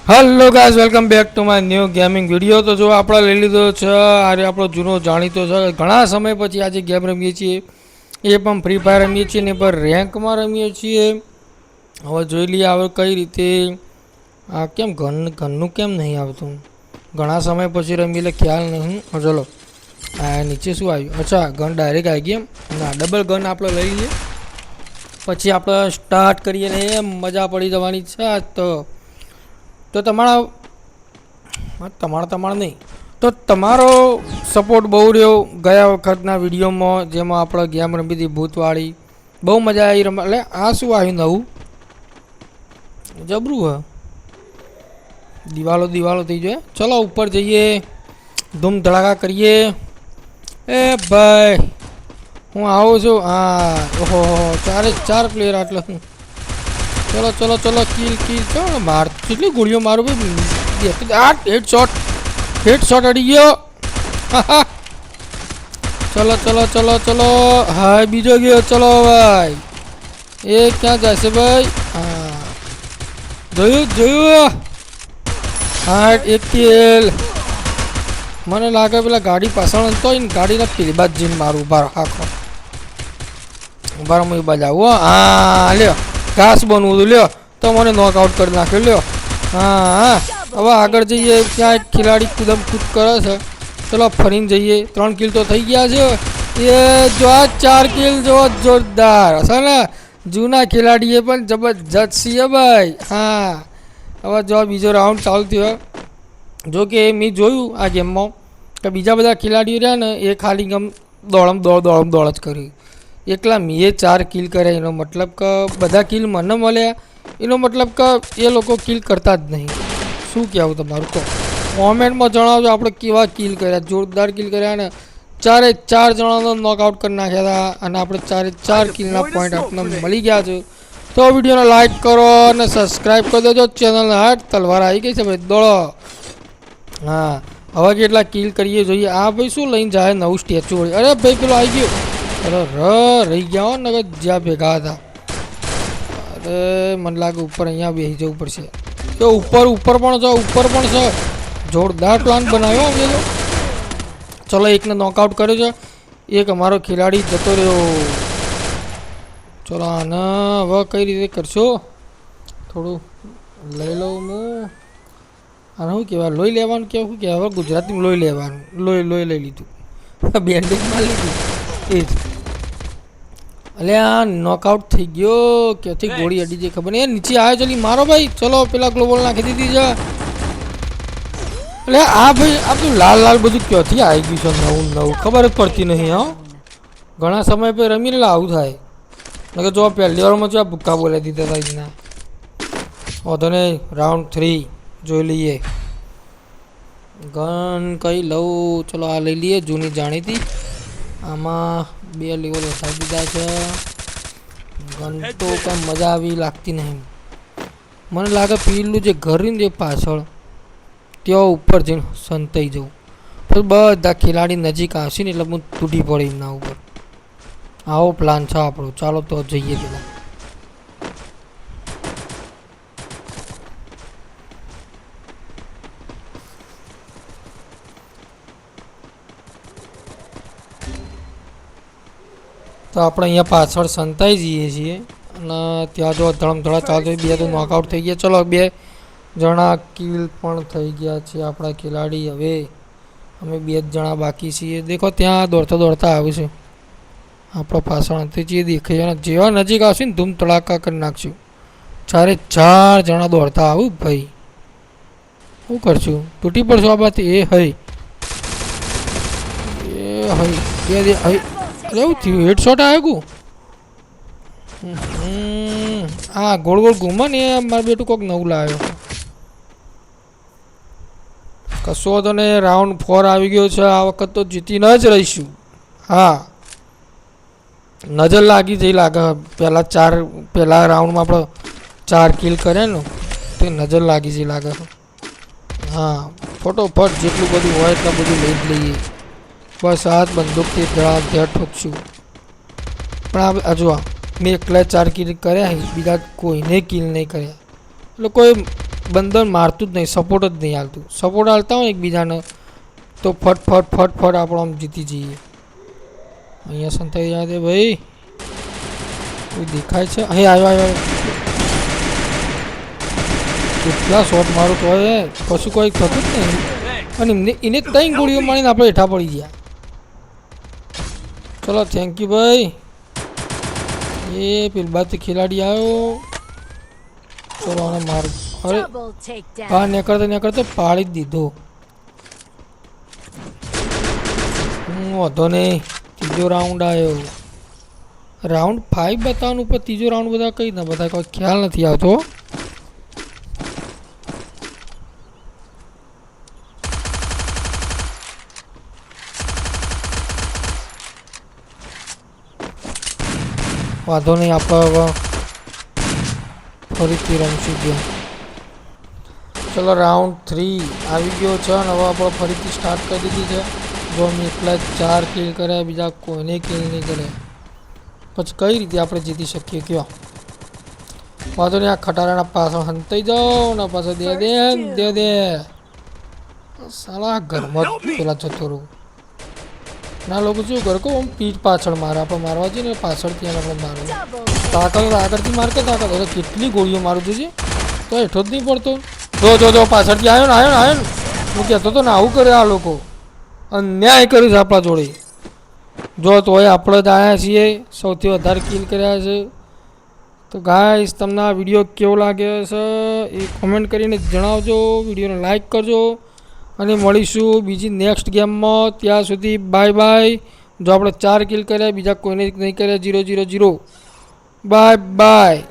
Hello guys, welcome back to my new gaming video. તો જો આપણે લઈ લીધો છે આજે આપણો જૂનો જાણીતો છે. ઘણા સમય પછી આજે ગેમ રમીએ છીએ, એ પણ ફ્રી ફાયર રમીએ છીએ ને પર રેન્કમાં રમીએ છીએ. હવે જોઈ લઈએ હવે કઈ રીતે. આ કેમ ઘરનું કેમ નહીં આવતું? ઘણા સમય પછી રમી એટલે ખ્યાલ નહીં. ચલો આ નીચે શું આવ્યું? અચ્છા, ગન ડાયરેક્ટ આવી ગઈ એમ. ના, ડબલ ગન આપણે લઈ લઈએ પછી આપણે સ્ટાર્ટ કરીએ ને મજા પડી જવાની છે. તો તમારા નહીં તો તમારો સપોર્ટ બહુ રહ્યો ગયા વખતના વિડીયોમાં, જેમાં આપણે ગેમ રમી હતી ભૂતવાળી. બહુ મજા આવી રમવા. એટલે આ શું આવ્યું નવું? જબરું હ, દિવાલો થઈ જાય. ચલો ઉપર જઈએ, ધૂમ ધડાકા કરીએ. એ ભાઈ હું આવું છું. હા, ઓહો, 4 પ્લેયર આટલે. ચલો ચલો ચલો, કિલ ચલો. માર કેટલી ગોળીઓ મારું ભાઈ. હેડ શોટ અડી ગયો. ચલો ચલો ચલો ચલો. હા, બીજો ગયો. ચલો ભાઈ, એ ક્યાં જશે ભાઈ? હા, જોયું. હા, એક કિલ. મને લાગે પેલા ગાડી પાછળ તો ગાડીના પેલી બાદ જઈને મારું ઉભા આખો ઉભા હું એ બાજુ આવું. હા લ્યો, ઘાસ બનવું હતું. લ્યો તો મને નોકઆઉટ કરી નાખ્યો. લ્યો હા, હવે આગળ જઈએ. ત્યાં એક ખેલાડી કૂદ કરે છે. ચલો ફરીને જઈએ. 3 કિલ તો થઈ ગયા છે. એ જો 4 કિલ જો જોરદાર હશે ને. જૂના ખેલાડીએ પણ જબરજસ્ત છીએ ભાઈ. હા, હવે જો બીજો રાઉન્ડ ચાલુ થયો. જો કે મેં જોયું આ ગેમમાં કે બીજા બધા ખેલાડીઓ રહ્યા ને એ ખાલી ગમ દોડ જ કરી. એકલા મેં 4 કિલ કર્યા. એનો મતલબ કે બધા કિલ મને મળ્યા. એનો મતલબ કે એ લોકો કિલ કરતા જ નહીં. શું કહેવું તમારું? કહો કોમેન્ટમાં જણાવજો આપણે કેવા કિલ કર્યા. જોરદાર કિલ કર્યા ને 4 જણાનો નોકઆઉટ કરી નાખ્યા હતા. અને આપણે 4 કિલના પોઈન્ટ આપણને મળી ગયા છે. તો વિડીયોને લાઈક કરો અને સબસ્ક્રાઈબ કરી દેજો. ચેનલને હાથ તલવાર આવી ગઈ છે ભાઈ, દોડો. હા, હવે કેટલા કિલ કરીએ જોઈએ. આ ભાઈ શું લઈને જાય? નવું સ્ટેચ્યુ વળી. અરે ભાઈ પેલો આવી ગયો. અરે રહી ગયા હો ને જ્યાં ભેગા હતા. અરે મને લાગે ઉપર અહીંયા બેસી જવું પડશે. તો ઉપર પણ છે. જોરદાર પ્લાન બનાવ્યો અમે તો. ચલો, એકને નોકઆઉટ કર્યો છે. એક અમારો ખેલાડી જતો રહ્યો. ચલો આને હવે કઈ રીતે કરશો? થોડું લઈ લઉં હું. આને શું કહેવાય? લોહી લેવાનું કે શું કહેવાય? હવે ગુજરાતીમાં લોહી લેવાનું. લોહી લઈ લીધું. બેન્ડિંગમાં લીધું એ જ. અલે આ નોકઆઉટ થઈ ગયો. ક્યાંથી ગોળી અડી જાય ખબર નહીં. નીચે આવ્યો. ચલી મારો ભાઈ. ચલો પેલા ગ્લોબલ નાખી દીધી છે. એટલે આ ભાઈ આ બધું લાલ બધું ક્યાંથી આવી ગયું છે? નવું ખબર જ પડતી નહીં. હા, ઘણા સમય પછી રમીને આવું થાય. નકર જો પહેલી વારમાં જો આ ભૂક્કા બોલાવી દીધા હતા એના. વાંધો નહીં, રાઉન્ડ 3 જોઈ લઈએ. ગન કઈ લઉં? ચલો આ લઈ લઈએ. જૂની જાણીતી. આમાં 2 લેવલ વધારી દીધા છે. ગન તો કંઈ મજા આવી લાગતી નહીં. મને લાગે પેલું જે ઘર ને પાછળ ત્યાં ઉપર જઈને સંતાઈ જવું. પછી બધા ખેલાડી નજીક આવશે ને એટલે હું તૂટી પડી એમના ઉપર. આવો પ્લાન છે આપણો. ચાલો તો જઈએ પેલા. તો આપણે અહીંયા પાછળ સંતાઈ જઈએ છીએ અને ત્યાં જો ધડમધડા ચાલતો. 2 તો નોકઆઉટ થઈ ગયા. ચલો 2 જણા કિલ પણ થઈ ગયા છે આપણા ખેલાડી. હવે અમે 2 જ જણા બાકી છીએ. દેખો ત્યાં દોડતા આવે છે આપણો પાછળ. અંતે જે દેખાય અને જેવા નજીક આવશે ને ધૂમ ધડાકા કરી નાખશું. 4 જણા દોડતા આવું ભાઈ. શું કરશું? તૂટી પડશું આ બાત. એ હઈ એવું થયું. હેડશોટ આવ્યો. હા, ગોળ ઘૂમો ને. મારું બેટું કોઈક નવું લાવ્યો. કશો તો ને. રાઉન્ડ 4 આવી ગયો છે. આ વખત તો જીતીને જ રહીશું. હા, નજર લાગી જઈ લાગે. પહેલા રાઉન્ડમાં આપણે 4 કિલ કર્યા ને તે નજર લાગી જઈ લાગે. હા, ફટોફટ જેટલું બધું હોય એટલું બધું લઈ જ લઈએ. બસ આ બંદૂકથી ધ્યાન ઠોકશું. પણ આ જો મેં એકલા 4 કિલ કર્યા. બીજા કોઈને કિલ નહીં કર્યા. એટલે કોઈ બંદર મારતું જ નહીં, સપોર્ટ જ નહીં હાલતું. સપોર્ટ હાલતા હોય એકબીજાને તો ફટ ફટ ફટ ફટ આપણે આમ જીતી જઈએ. અહીંયા સંતાઈ જાય છે ભાઈ, કોઈ દેખાય છે? અહીં આવ્યો. કેટલા શોટ મારું તો હવે કશું કોઈ થતું જ નહીં. અને એને 3 ગોળીઓ મારીને આપણે હેઠા પડી ગયા. ચલો થેન્ક યુ ભાઈ. એ પેલબાથી ખેલાડી આવ્યો. ચલો આને માર. અરે બહાર નીકળતો પાડી જ દીધો. વાંધો નહીં. ત્રીજો રાઉન્ડ આવ્યો. રાઉન્ડ 5 બતાવવાનું, ઉપર ત્રીજો રાઉન્ડ બધા કઈ ના બધા કોઈ ખ્યાલ નથી આવતો. વાંધો નહીં, આપણે ફરીથી રમશું ગયા. ચલો રાઉન્ડ 3 આવી ગયો છે અને હવે આપણે ફરીથી સ્ટાર્ટ કરી દીધી છે. જો અમે એટલા 4 કિલ કર્યા, બીજા કોઈને કિલ નહીં કરે, પછી કઈ રીતે આપણે જીતી શકીએ કયો? વાંધો નહીં, આ ખટારાના પાછળ હંતાઈ જાઓ ને પાછળ દે સાલા ઘરમાં પેલા જતો રહું. ના લોકો શું કરે કહું, આમ પીઠ પાછળ મારે, આપણે મારવા જઈએ ને પાછળથી આપણે મારવું. આગળથી માર કે તાકાત. અરે કેટલી ગોળીઓ મારું છું તો હેઠો જ નહીં પડતો. જો પાછળથી આવ્યો ને હું કહેતો હતો ને આવું કરે આ લોકો, અન્યાય કર્યું છે આપણા જોડે. જો તોય આપણે જ આવ્યા છીએ, સૌથી વધારે કિલ કર્યા છે. તો ગાઈસ તમને આ વિડીયો કેવો લાગે છે એ કોમેન્ટ કરીને જણાવજો. વિડીયોને લાઈક કરજો અને મળીશું બીજી નેક્સ્ટ ગેમમાં. ત્યાં સુધી બાય બાય. જો આપણે 4 કિલ કર્યા, બીજા કોઈને નહીં કર્યા 0-0-0. Bye bye.